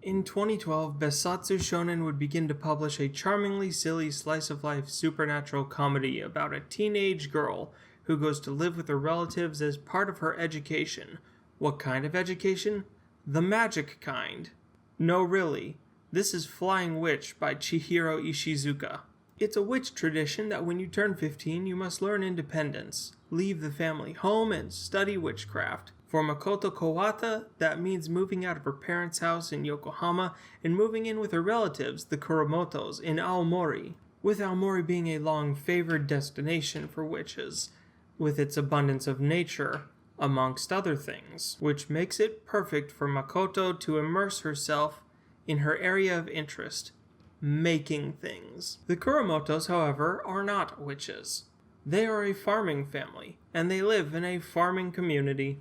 In 2012, Besatsu Shonen would begin to publish a charmingly silly slice-of-life supernatural comedy about a teenage girl who goes to live with her relatives as part of her education. What kind of education? The magic kind. No, really. This is Flying Witch by Chihiro Ishizuka. It's a witch tradition that when you turn 15, you must learn independence, leave the family home, and study witchcraft. For Makoto Kawata, that means moving out of her parents' house in Yokohama and moving in with her relatives, the Kuromotos, in Aomori, with Aomori being a long-favored destination for witches, with its abundance of nature, amongst other things, which makes it perfect for Makoto to immerse herself in her area of interest, making things. The Kuromotos, however, are not witches. They are a farming family, and they live in a farming community.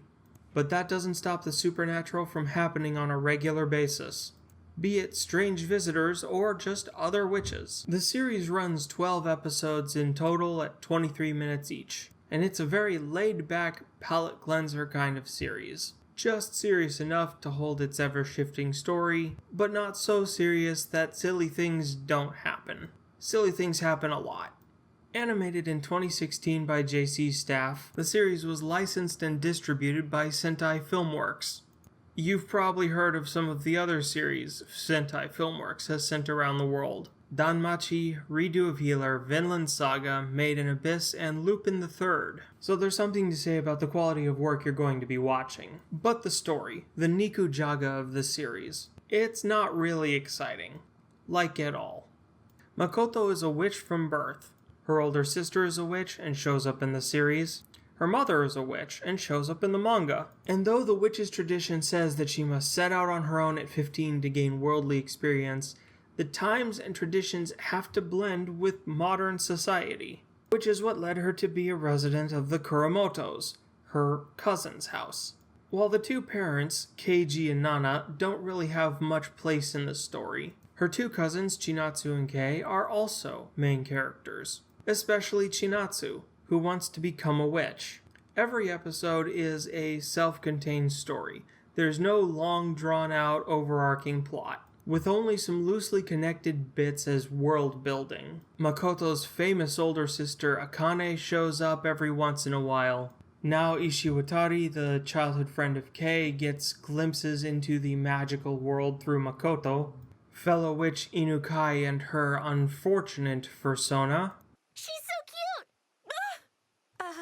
But that doesn't stop the supernatural from happening on a regular basis, be it strange visitors or just other witches. The series runs 12 episodes in total at 23 minutes each, and it's a very laid-back, palate cleanser kind of series. Just serious enough to hold its ever-shifting story, but not so serious that silly things don't happen. Silly things happen a lot. Animated in 2016 by JC Staff, the series was licensed and distributed by Sentai Filmworks. You've probably heard of some of the other series Sentai Filmworks has sent around the world. Danmachi, Redo of Healer, Vinland Saga, Made in Abyss, and Lupin the Third. So there's something to say about the quality of work you're going to be watching. But the story, the Nikujaga of the series, it's not really exciting. Like at all. Makoto is a witch from birth. Her older sister is a witch and shows up in the series. Her mother is a witch and shows up in the manga. And though the witch's tradition says that she must set out on her own at 15 to gain worldly experience, the times and traditions have to blend with modern society, which is what led her to be a resident of the Kuromotos, her cousin's house. While the two parents, Keiji and Nana, don't really have much place in the story, her two cousins, Chinatsu and Kei, are also main characters. Especially Chinatsu, who wants to become a witch. Every episode is a self-contained story. There's no long drawn-out overarching plot, with only some loosely connected bits as world building. Makoto's famous older sister Akane shows up every once in a while. Now Ishiwatari, the childhood friend of Kei, gets glimpses into the magical world through Makoto. Fellow witch Inukai and her unfortunate persona. She's so cute!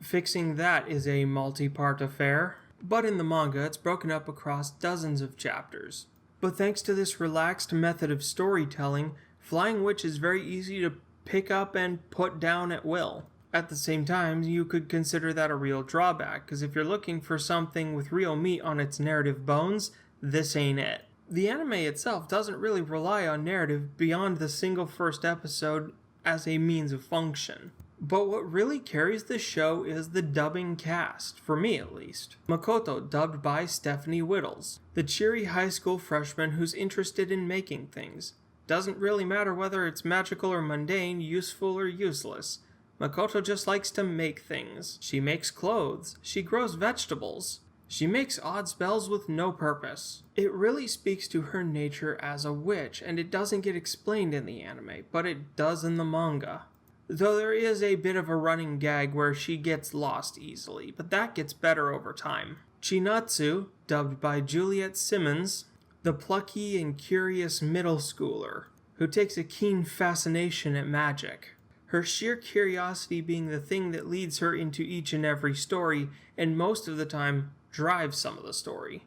Fixing that is a multi-part affair, but in the manga it's broken up across dozens of chapters. But thanks to this relaxed method of storytelling, Flying Witch is very easy to pick up and put down at will. At the same time, you could consider that a real drawback, because if you're looking for something with real meat on its narrative bones, this ain't it. The anime itself doesn't really rely on narrative beyond the single first episode as a means of function. But what really carries the show is the dubbing cast, for me at least. Makoto, dubbed by Stephanie Whittles, the cheery high school freshman who's interested in making things. Doesn't really matter whether it's magical or mundane, useful or useless. Makoto just likes to make things. She makes clothes. She grows vegetables. She makes odd spells with no purpose. It really speaks to her nature as a witch, and it doesn't get explained in the anime, but it does in the manga. Though there is a bit of a running gag where she gets lost easily, but that gets better over time. Chinatsu, dubbed by Juliet Simmons, the plucky and curious middle schooler, who takes a keen fascination at magic. Her sheer curiosity being the thing that leads her into each and every story, and most of the time, drives some of the story.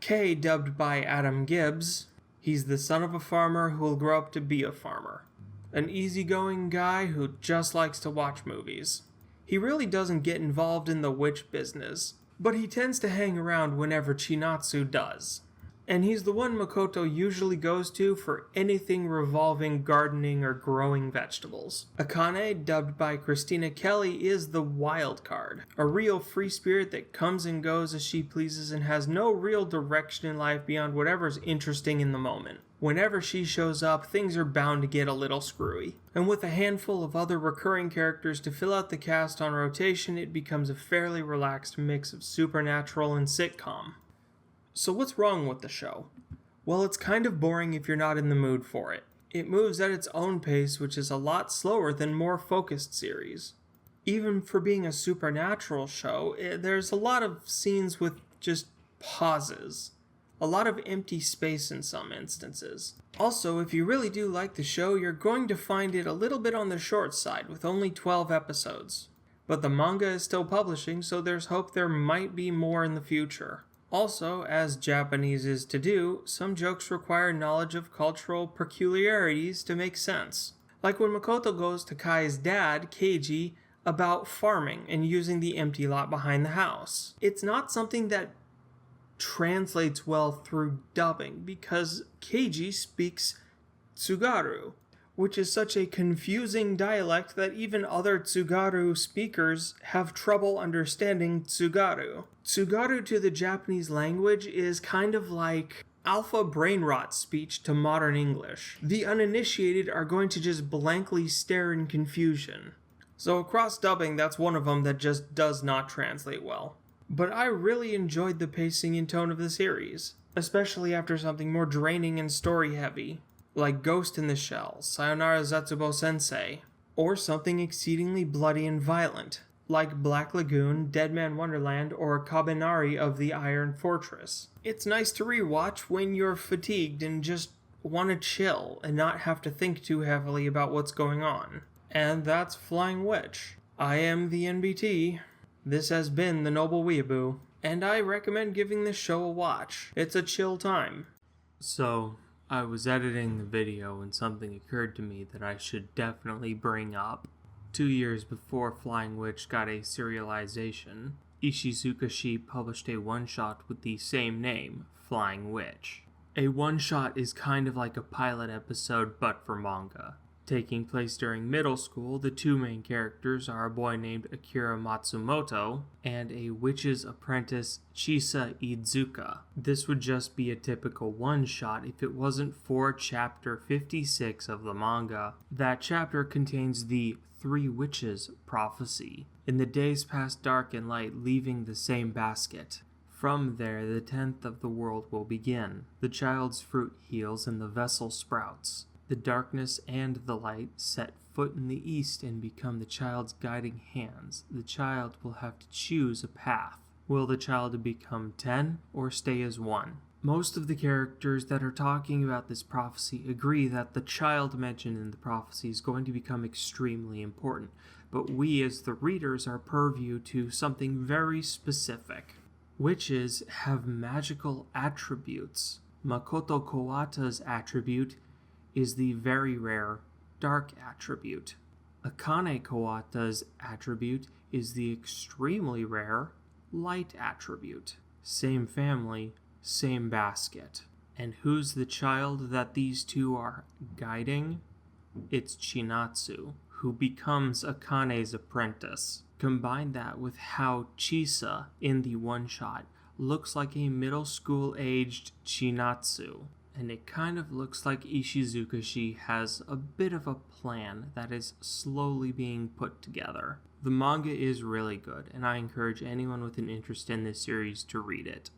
Kei, dubbed by Adam Gibbs, he's the son of a farmer who will grow up to be a farmer. An easygoing guy who just likes to watch movies. He really doesn't get involved in the witch business, but he tends to hang around whenever Chinatsu does. And he's the one Makoto usually goes to for anything revolving gardening or growing vegetables. Akane, dubbed by Christina Kelly, is the wild card. A real free spirit that comes and goes as she pleases and has no real direction in life beyond whatever's interesting in the moment. Whenever she shows up, things are bound to get a little screwy. And with a handful of other recurring characters to fill out the cast on rotation, it becomes a fairly relaxed mix of supernatural and sitcom. So what's wrong with the show? Well, it's kind of boring if you're not in the mood for it. It moves at its own pace, which is a lot slower than more focused series. Even for being a supernatural show, there's a lot of scenes with just pauses. A lot of empty space in some instances. Also, if you really do like the show, you're going to find it a little bit on the short side, with only 12 episodes. But the manga is still publishing, so there's hope there might be more in the future. Also, as Japanese is to do, some jokes require knowledge of cultural peculiarities to make sense. Like when Makoto goes to Kai's dad, Keiji, about farming and using the empty lot behind the house. It's not something that translates well through dubbing because Keiji speaks Tsugaru, which is such a confusing dialect that even other Tsugaru speakers have trouble understanding Tsugaru. Tsugaru to the Japanese language is kind of like alpha brain rot speech to modern English. The uninitiated are going to just blankly stare in confusion. So across dubbing, that's one of them that just does not translate well. But I really enjoyed the pacing and tone of the series, especially after something more draining and story-heavy, like Ghost in the Shell, Sayonara Zatsubo Sensei, or something exceedingly bloody and violent, like Black Lagoon, Dead Man Wonderland, or Kabanari of the Iron Fortress. It's nice to rewatch when you're fatigued and just want to chill and not have to think too heavily about what's going on. And that's Flying Witch. I am the NBT. This has been the Noble Weeaboo, and I recommend giving this show a watch. It's a chill time. So, I was editing the video and something occurred to me that I should definitely bring up. 2 years before Flying Witch got a serialization, Ishizukashi published a one-shot with the same name, Flying Witch. A one-shot is kind of like a pilot episode but for manga. Taking place during middle school, the two main characters are a boy named Akira Matsumoto and a witch's apprentice, Chisa Iizuka. This would just be a typical one-shot if it wasn't for chapter 56 of the manga. That chapter contains the Three Witches prophecy. In the days past dark and light, leaving the same basket. From there, the 10th of the world will begin. The child's fruit heals and the vessel sprouts. The darkness and the light set foot in the east and become the child's guiding hands. The child will have to choose a path. Will the child become 10 or stay as 1? Most of the characters that are talking about this prophecy agree that the child mentioned in the prophecy is going to become extremely important, but we as the readers are purview to something very specific. Witches have magical attributes. Makoto Kawata's attribute is the very rare dark attribute. Akane Kawata's attribute is the extremely rare light attribute. Same family, same basket. And who's the child that these two are guiding? It's Chinatsu, who becomes Akane's apprentice. Combine that with how Chisa in the one-shot looks like a middle school aged Chinatsu. And it kind of looks like Ishizukashi has a bit of a plan that is slowly being put together. The manga is really good, and I encourage anyone with an interest in this series to read it.